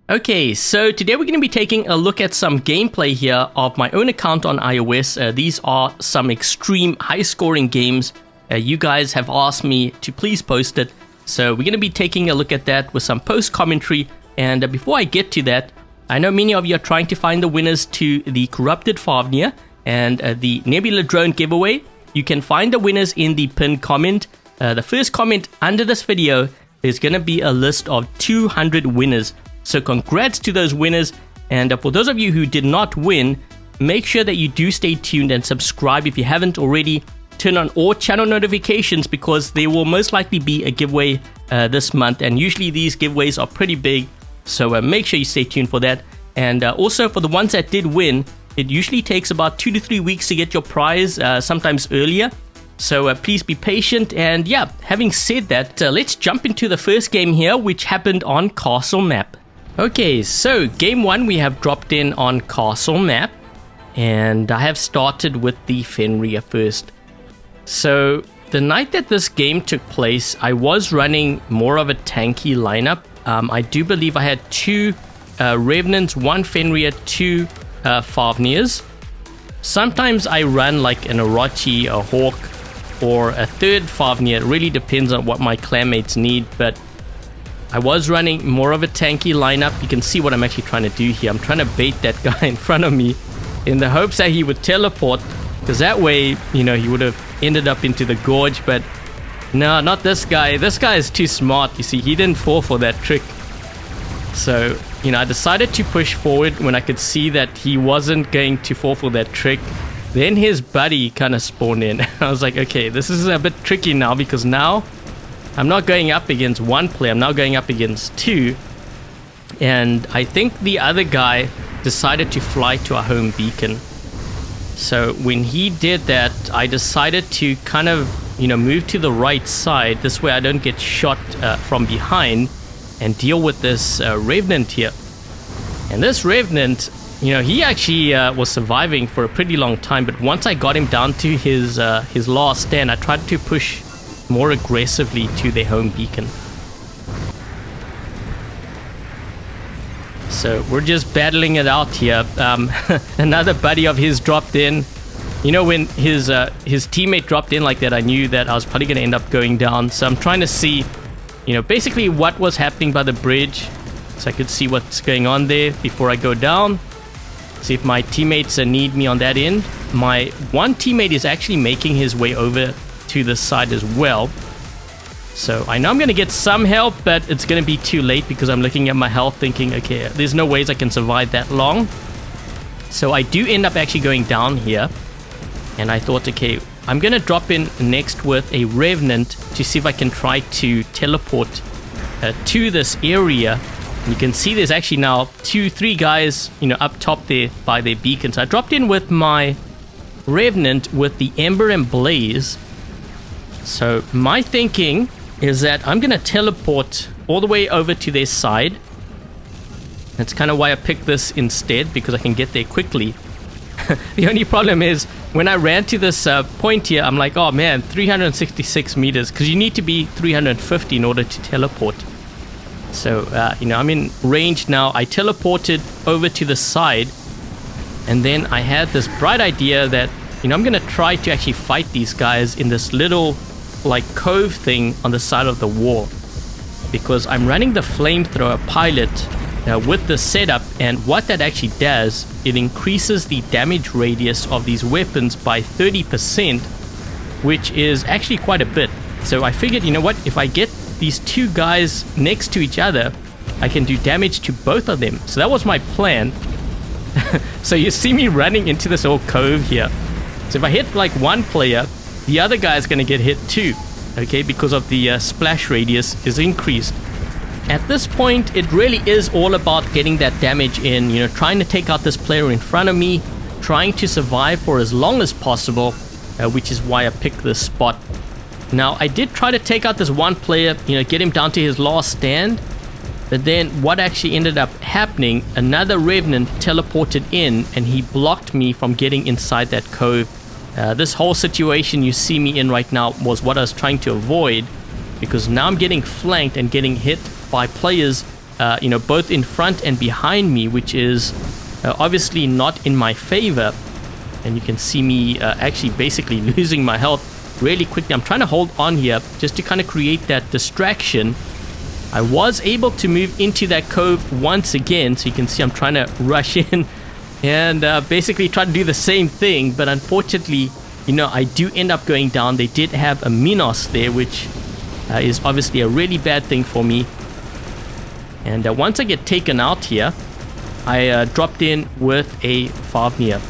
Okay, so today we're going to be taking a look at some gameplay here of my own account on iOS. These are some extreme high-scoring games. You guys have asked me to please post it, so we're going to be taking a look at that with some post-commentary. And before I get to that, I know many of you are trying to find the winners to the Corrupted Fafnir and the Nebula drone giveaway. You can find the winners in the pinned comment. The first comment under this video, there's going to be a list of 200 winners. So congrats to those winners, and for those of you who did not win, make sure that you do stay tuned and subscribe if you haven't already. Turn on all channel notifications because there will most likely be a giveaway this month, and usually these giveaways are pretty big, so make sure you stay tuned for that. And also for the ones that did win, it usually takes about 2 to 3 weeks to get your prize, sometimes earlier. So please be patient, and yeah, having said that, let's jump into the first game here, which happened on Castle Map. Okay, so game 1 we have dropped in on Castle Map, and I have started with the Fenrir first. So the night that this game took place, I was running more of a tanky lineup. I do believe I had 2 Revenants, 1 Fenrir, 2 Fafnirs. Sometimes I run like an Orochi, a Hawk, or a 3rd Fafnir. It really depends on what my clanmates need, but I was running more of a tanky lineup. You can see what I'm actually trying to do here. I'm trying to bait that guy in front of me in the hopes that he would teleport, because that way, you know, he would have ended up into the gorge. But no, not this guy. This guy is too smart. You see, he didn't fall for that trick. So, you know, I decided to push forward when I could see that he wasn't going to fall for that trick. Then his buddy kind of spawned in. I was like, okay, this is a bit tricky now, because now I'm not going up against 1 player, I'm now going up against 2. And I think the other guy decided to fly to our home beacon. So when he did that, I decided to kind of, you know, move to the right side. This way I don't get shot from behind and deal with this Revenant here. And this Revenant, you know, he actually was surviving for a pretty long time. But once I got him down to his last stand, I tried to push more aggressively to their home beacon. So we're just battling it out here. Another buddy of his dropped in. You know, when his teammate dropped in like that, I knew that I was probably going to end up going down. So I'm trying to see, you know, basically what was happening by the bridge, so I could see what's going on there before I go down. See if my teammates need me on that end. My one teammate is actually making his way over to this side as well. So I know I'm going to get some help, but it's going to be too late because I'm looking at my health thinking, okay, there's no ways I can survive that long. So I do end up actually going down here. And I thought, okay, I'm going to drop in next with a Revenant to see if I can try to teleport to this area. And you can see there's actually now 2-3 guys, you know, up top there by their beacon. So I dropped in with my Revenant with the Ember and Blaze. So my thinking is that I'm going to teleport all the way over to their side. That's kind of why I picked this instead, because I can get there quickly. The only problem is when I ran to this point here, I'm like, oh man, 366 meters, because you need to be 350 in order to teleport. So, you know, I'm in range now. I teleported over to the side, and then I had this bright idea that, you know, I'm going to try to actually fight these guys in this little like cove thing on the side of the wall, because I'm running the flamethrower pilot with the setup, and what that actually does, it increases the damage radius of these weapons by 30%, which is actually quite a bit. So I figured, you know what, if I get these 2 guys next to each other, I can do damage to both of them. So that was my plan. So you see me running into this old cove here. So if I hit like 1 player, the other guy is going to get hit too, okay, because of the splash radius is increased. At this point, it really is all about getting that damage in, you know, trying to take out this player in front of me, trying to survive for as long as possible, which is why I picked this spot. Now, I did try to take out this 1 player, you know, get him down to his last stand, but then what actually ended up happening, another Revenant teleported in, and he blocked me from getting inside that cove. This whole situation you see me in right now was what I was trying to avoid, because now I'm getting flanked and getting hit by players both in front and behind me, which is obviously not in my favor. And you can see me actually basically losing my health really quickly. I'm trying to hold on here just to kind of create that distraction. I was able to move into that cove once again, so you can see I'm trying to rush in and basically try to do the same thing, but unfortunately, I do end up going down. They did have a Minos there, which is obviously a really bad thing for me. And once I get taken out here, I dropped in with a Fafnir.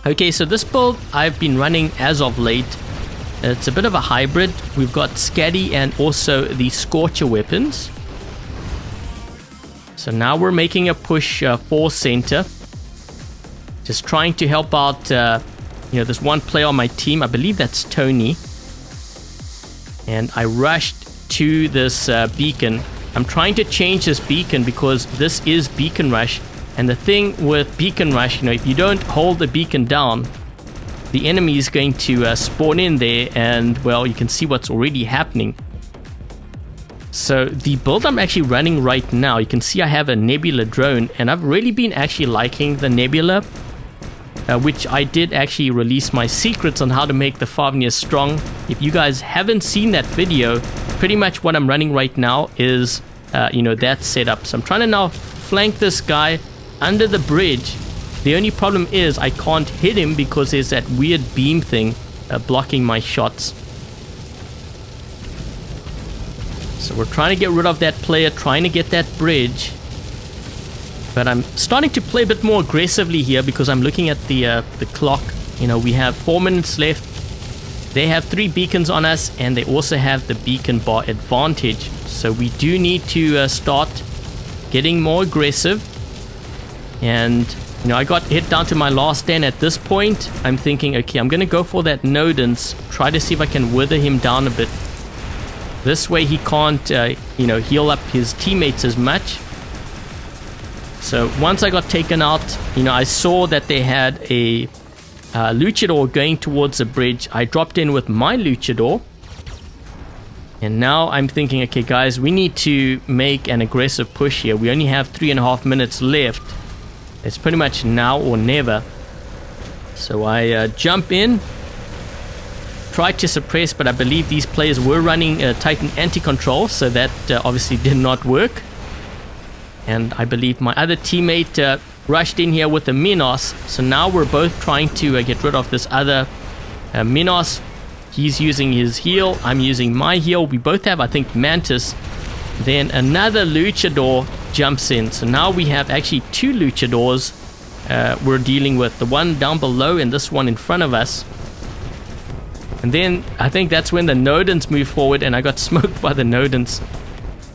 Okay, so this build I've been running as of late. It's a bit of a hybrid. We've got Scatty and also the Scorcher weapons. So now we're making a push for center. Just trying to help out, there's one player on my team. I believe that's Tony. And I rushed to this beacon. I'm trying to change this beacon because this is Beacon Rush. And the thing with Beacon Rush, if you don't hold the beacon down, the enemy is going to spawn in there, and, well, you can see what's already happening. So the build I'm actually running right now, you can see I have a Nebula drone, and I've really been actually liking the Nebula, which I did actually release my secrets on how to make the Fafnir strong. If you guys haven't seen that video, pretty much what I'm running right now is, that setup. So I'm trying to now flank this guy under the bridge. The only problem is I can't hit him because there's that weird beam thing blocking my shots. So we're trying to get rid of that player, trying to get that bridge. But I'm starting to play a bit more aggressively here because I'm looking at the clock. We have 4 minutes left. They have 3 beacons on us, and they also have the beacon bar advantage. So we do need to start getting more aggressive. And, I got hit down to my last stand at this point. I'm thinking, okay, I'm going to go for that Nodens, try to see if I can wither him down a bit. This way he can't, heal up his teammates as much. So once I got taken out, I saw that they had a luchador going towards the bridge. I dropped in with my luchador. And now I'm thinking, okay, guys, we need to make an aggressive push here. We only have 3.5 minutes left. It's pretty much now or never. So I jump in, try to suppress, but I believe these players were running Titan anti-control, so that obviously did not work. And I believe my other teammate rushed in here with the Minos. So now we're both trying to get rid of this other Minos. He's using his heal, I'm using my heal. We both have, I think, Mantis. Then another luchador jumps in. So now we have actually 2 luchadors we're dealing with. The one down below and this one in front of us. And then I think that's when the Nodens moved forward and I got smoked by the Nodens.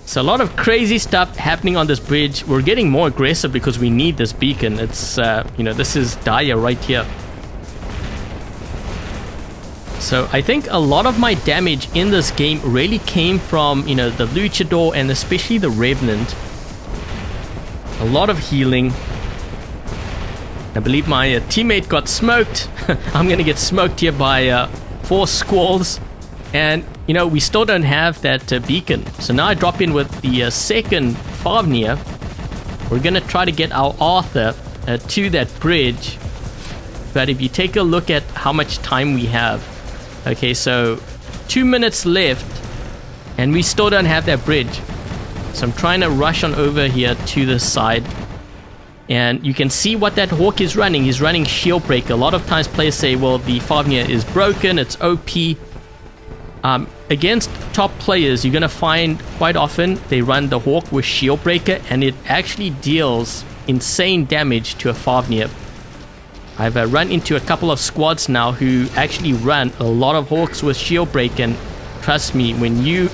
So a lot of crazy stuff happening on this bridge. We're getting more aggressive because we need this beacon. It's, this is dire right here. So I think a lot of my damage in this game really came from, the luchador and especially the Revenant. A lot of healing. I believe my teammate got smoked. I'm going to get smoked here by 4 squalls. And, we still don't have that beacon. So now I drop in with the second Fafnir. We're going to try to get our Arthur to that bridge. But if you take a look at how much time we have. Okay, so 2 minutes left. And we still don't have that bridge. So I'm trying to rush on over here to the side. And you can see what that Hawk is running. He's running Shield Breaker. A lot of times players say, well, the Fafnir is broken, it's OP. Against top players, you're going to find quite often they run the Hawk with Shield Breaker, and it actually deals insane damage to a Fafnir. I've run into a couple of squads now who actually run a lot of Hawks with Shield Breaker, and trust me, when you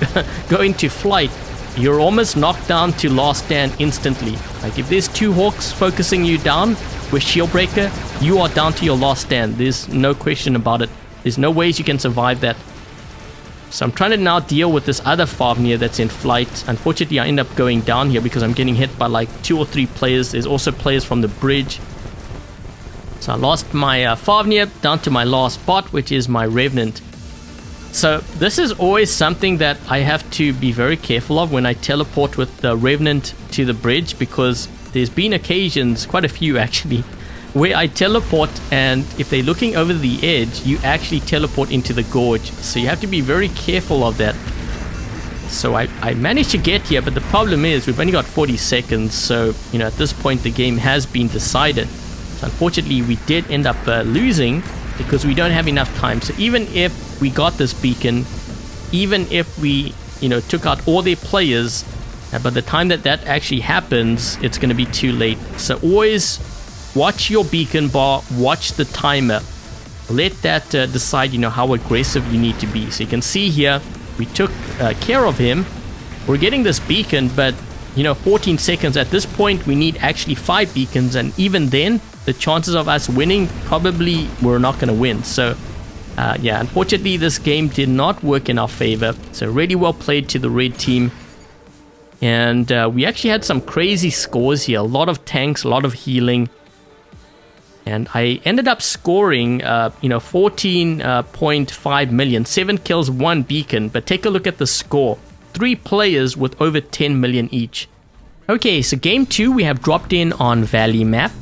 go into flight, you're almost knocked down to last stand instantly. Like if there's 2 Hawks focusing you down with Shield Breaker, you are down to your last stand. There's no question about it. There's no ways you can survive that. So I'm trying to now deal with this other Fafnir that's in flight. Unfortunately, I end up going down here because I'm getting hit by like 2 or 3 players. There's also players from the bridge. So I lost my Fafnir down to my last bot, which is my Revenant. So this is always something that I have to be very careful of when I teleport with the Revenant to the bridge, because there's been occasions, quite a few actually, where I teleport and if they're looking over the edge, you actually teleport into the gorge. So you have to be very careful of that. So I managed to get here, but the problem is we've only got 40 seconds. So, you know, at this point the game has been decided. So unfortunately, we did end up losing because we don't have enough time. So even if we got this beacon, even if we, you know, took out all their players, by the time that actually happens, it's going to be too late. So always watch your beacon bar, watch the timer. Let that decide, you know, how aggressive you need to be. So you can see here, we took care of him. We're getting this beacon, but, you know, 14 seconds. At this point, we need actually 5 beacons. And even then, the chances of us winning, probably we're not going to win. So, yeah, unfortunately, this game did not work in our favor. So really well played to the red team. And we actually had some crazy scores here. A lot of tanks, a lot of healing. And I ended up scoring, you know, 14.5 million. 7 kills, 1 beacon. But take a look at the score. 3 players with over 10 million each. Okay, so game 2 we have dropped in on Valley map.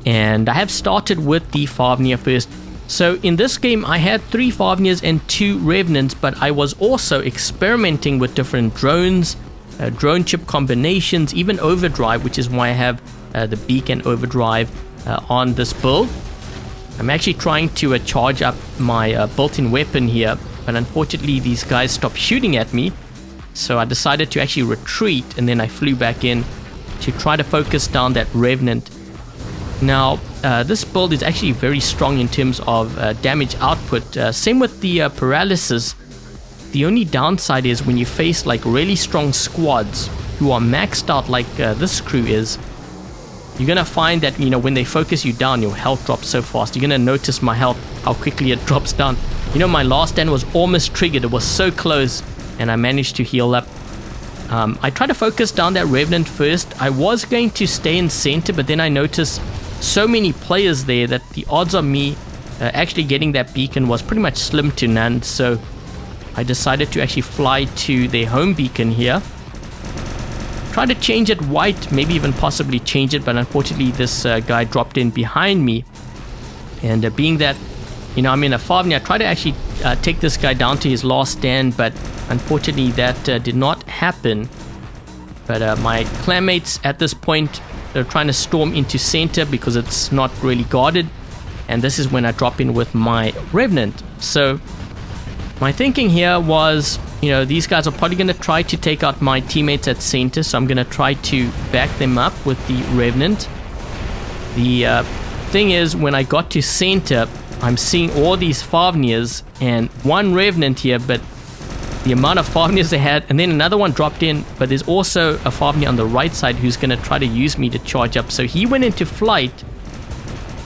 And I have started with the Fafnir first. So in this game I had 3 Fafnirs and 2 Revenants. But I was also experimenting with different drones. Drone chip combinations, even overdrive, which is why I have the beacon overdrive on this build. I'm actually trying to charge up my built-in weapon here, but unfortunately these guys stopped shooting at me, so I decided to actually retreat, and then I flew back in to try to focus down that Revenant. Now this build is actually very strong in terms of damage output. Same with the paralysis. The only downside is when you face like really strong squads who are maxed out like this crew is, you're gonna find that, you know, when they focus you down, your health drops so fast. You're gonna notice my health, how quickly it drops down. You know, my last stand was almost triggered. It was so close, and I managed to heal up. I tried to focus down that Revenant first. I was going to stay in center, but then I noticed so many players there that the odds of me actually getting that beacon was pretty much slim to none. So I decided to actually fly to their home beacon here. Try to change it white, maybe even possibly change it, but unfortunately this guy dropped in behind me. And being that, you know, I'm in a Fafnir, I tried to actually take this guy down to his last stand, but unfortunately that did not happen. But my clanmates at this point, they're trying to storm into center because it's not really guarded. And this is when I drop in with my Revenant. So my thinking here was, you know, these guys are probably going to try to take out my teammates at center, so I'm going to try to back them up with the Revenant. The thing is, when I got to center, I'm seeing all these Fafnirs and 1 Revenant here, but the amount of Fafnirs they had, and then another one dropped in, but there's also a Fafnir on the right side who's going to try to use me to charge up. So he went into flight.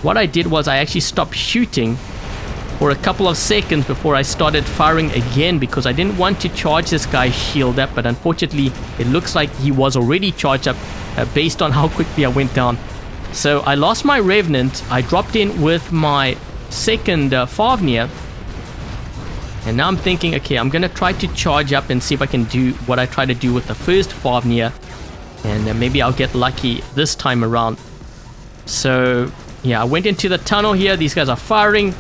What I did was I actually stopped shooting for a couple of seconds before I started firing again, because I didn't want to charge this guy's shield up, but unfortunately it looks like he was already charged up based on how quickly I went down. So I lost my Revenant. I dropped in with my second Fafnir, and now I'm thinking, okay, I'm gonna try to charge up and see if I can do what I tried to do with the first Fafnir, and maybe I'll get lucky this time around. So yeah, I went into the tunnel here. These guys are firing,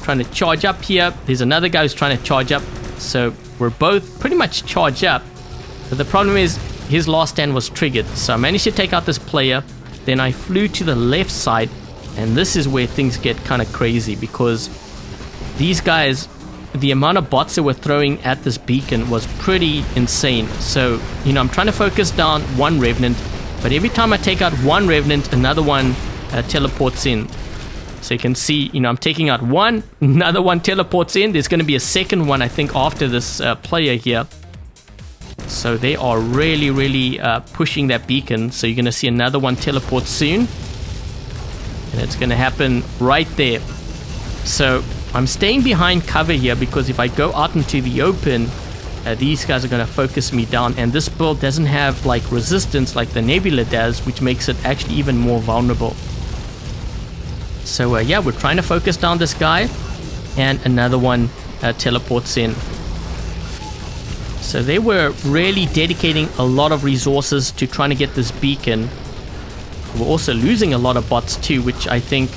trying to charge up here. There's another guy who's trying to charge up. So we're both pretty much charged up. But the problem is his last stand was triggered. So I managed to take out this player. Then I flew to the left side. And this is where things get kind of crazy, because these guys, the amount of bots that were throwing at this beacon was pretty insane. So, you know, I'm trying to focus down 1 Revenant, but every time I take out 1 Revenant, another one teleports in. So you can see, you know, I'm taking out 1, another one teleports in. There's going to be a second one, I think, after this player here. So they are really pushing that beacon. So you're going to see another one teleport soon. And it's going to happen right there. So I'm staying behind cover here, because if I go out into the open, these guys are going to focus me down. And this build doesn't have like resistance like the Nebula does, which makes it actually even more vulnerable. So yeah, we're trying to focus down this guy, and another one teleports in. So they were really dedicating a lot of resources to trying to get this beacon. We're also losing a lot of bots too, which I think,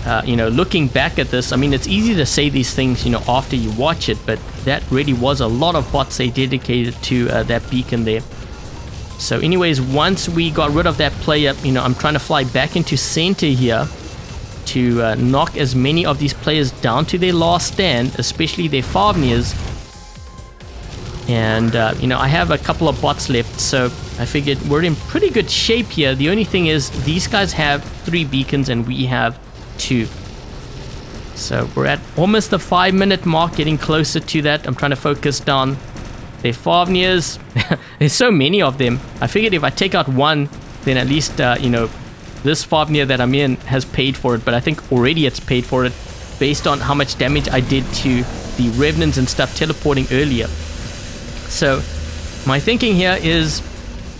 looking back at this, I mean, it's easy to say these things, after you watch it, but that really was a lot of bots they dedicated to that beacon there. So anyways, once we got rid of that player, I'm trying to fly back into center here to knock as many of these players down to their last stand, especially their Fafnirs. And, I have a couple of bots left, so I figured we're in pretty good shape here. The only thing is these guys have 3 beacons and we have 2. So we're at almost the 5-minute mark, getting closer to that. I'm trying to focus down their Fafnirs. There's so many of them. I figured if I take out one, then at least, this Fafnir that I'm in has paid for it. But I think already it's paid for it based on how much damage I did to the Revenants and stuff teleporting earlier. So my thinking here is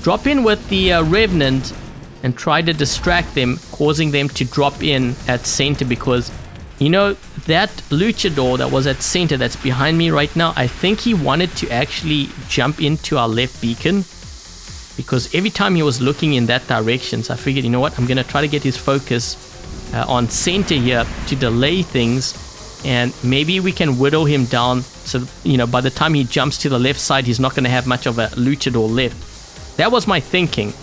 drop in with the Revenant and try to distract them, causing them to drop in at center, because that luchador that was at center that's behind me right now, I think he wanted to actually jump into our left beacon, because every time he was looking in that direction. So I figured, I'm going to try to get his focus on center here to delay things, and maybe we can whittle him down so, by the time he jumps to the left side, he's not going to have much of a luchador left. That was my thinking.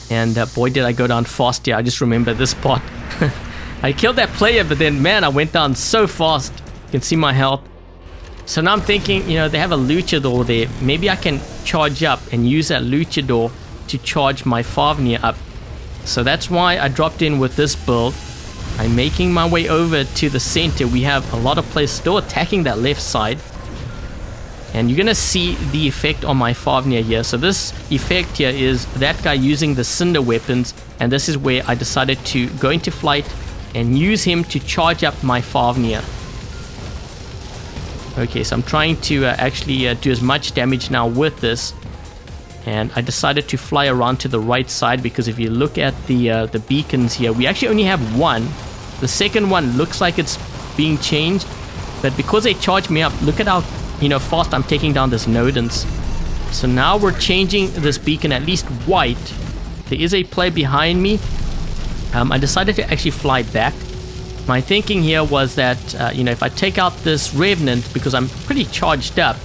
And boy, did I go down fast here. I just remember this spot. I killed that player, but then, man, I went down so fast. You can see my health. So now I'm thinking, they have a luchador there. Maybe I can charge up and use that luchador to charge my Fafnir up. So that's why I dropped in with this build. I'm making my way over to the center. We have a lot of players still attacking that left side. And you're going to see the effect on my Fafnir here. So this effect here is that guy using the cinder weapons. And this is where I decided to go into flight and use him to charge up my Fafnir. Okay, so I'm trying to actually do as much damage now with this. And I decided to fly around to the right side, because if you look at the beacons here, we actually only have one. The second one looks like it's being changed, but because they charged me up, look at how fast I'm taking down this Nodens. So now we're changing this beacon at least white. There is a player behind me. I decided to actually fly back. My thinking here was that if I take out this Revenant, because I'm pretty charged up,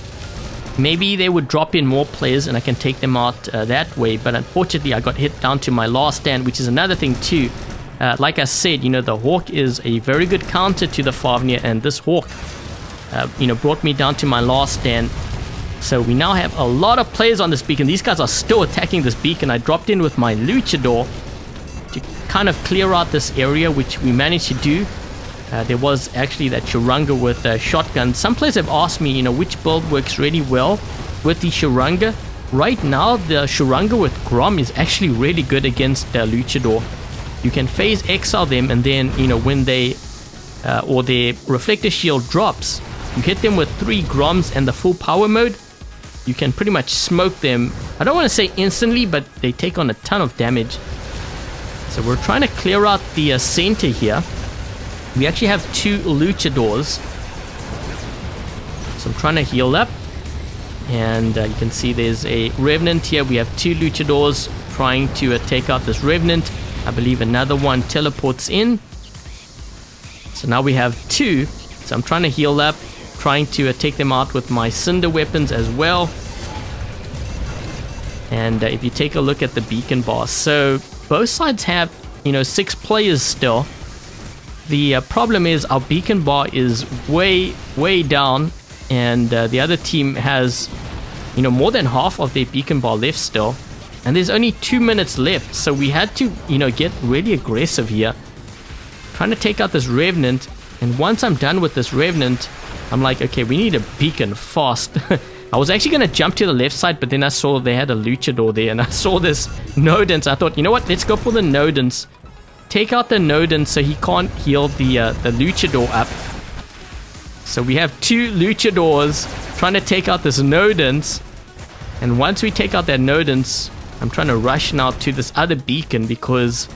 maybe they would drop in more players and I can take them out that way. But unfortunately, I got hit down to my last stand, which is another thing too. Like I said, the Hawk is a very good counter to the Fafnir, and this Hawk, brought me down to my last stand. So we now have a lot of players on this beacon. These guys are still attacking this beacon. I dropped in with my luchador to kind of clear out this area, which we managed to do. There was actually that Shuranga with shotgun. Some players have asked me, which build works really well with the Shuranga. Right now, the Shuranga with Grom is actually really good against Luchador. You can phase exile them, and then, when they, or their reflector shield drops, you hit them with 3 Groms and the full power mode. You can pretty much smoke them. I don't want to say instantly, but they take on a ton of damage. So we're trying to clear out the center here. We actually have 2 luchadors. So I'm trying to heal up. And you can see there's a Revenant here. We have 2 luchadors trying to take out this Revenant. I believe another one teleports in. So now we have 2. So I'm trying to heal up, trying to take them out with my cinder weapons as well. And if you take a look at the beacon bar, so both sides have 6 players still. The problem is our beacon bar is way down, and the other team has more than half of their beacon bar left still, and there's only 2 minutes left. So we had to get really aggressive here, trying to take out this Revenant. And once I'm done with this Revenant, I'm like, okay, we need a beacon fast. I was actually going to jump to the left side, but then I saw they had a luchador there, and I saw this Nodens. I thought, you know what, let's go for the Nodens. Take out the Nodens so he can't heal the luchador up. So we have 2 luchadors trying to take out this Nodens. And once we take out that Nodens, I'm trying to rush now to this other beacon, because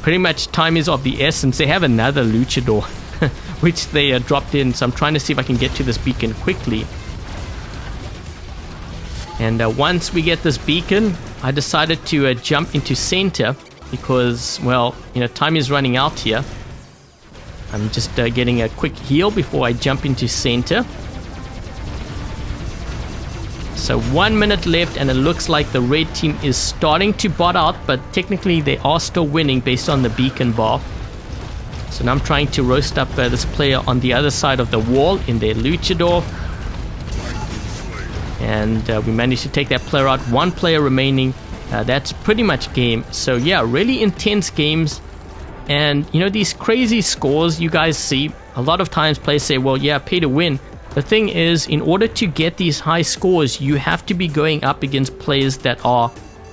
pretty much time is of the essence. They have another luchador. which they dropped in. So I'm trying to see if I can get to this beacon quickly. And once we get this beacon, I decided to jump into center because, well, time is running out here. I'm just getting a quick heal before I jump into center. So 1 minute left, and it looks like the red team is starting to bot out, but technically they are still winning based on the beacon bar. So now I'm trying to roast up this player on the other side of the wall in their luchador. And we managed to take that player out. 1 player remaining. That's pretty much game. So yeah, really intense games. And these crazy scores you guys see, a lot of times players say, well, yeah, pay to win. The thing is, in order to get these high scores, you have to be going up against players that are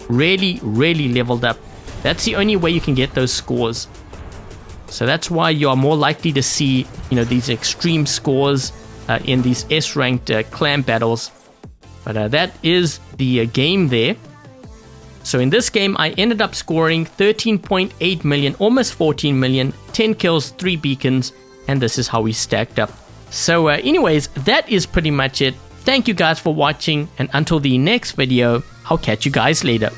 really, really leveled up. That's the only way you can get those scores. So that's why you are more likely to see, these extreme scores in these S-ranked clan battles. But that is the game there. So in this game, I ended up scoring 13.8 million, almost 14 million, 10 kills, 3 beacons, and this is how we stacked up. So anyways, that is pretty much it. Thank you guys for watching, and until the next video, I'll catch you guys later.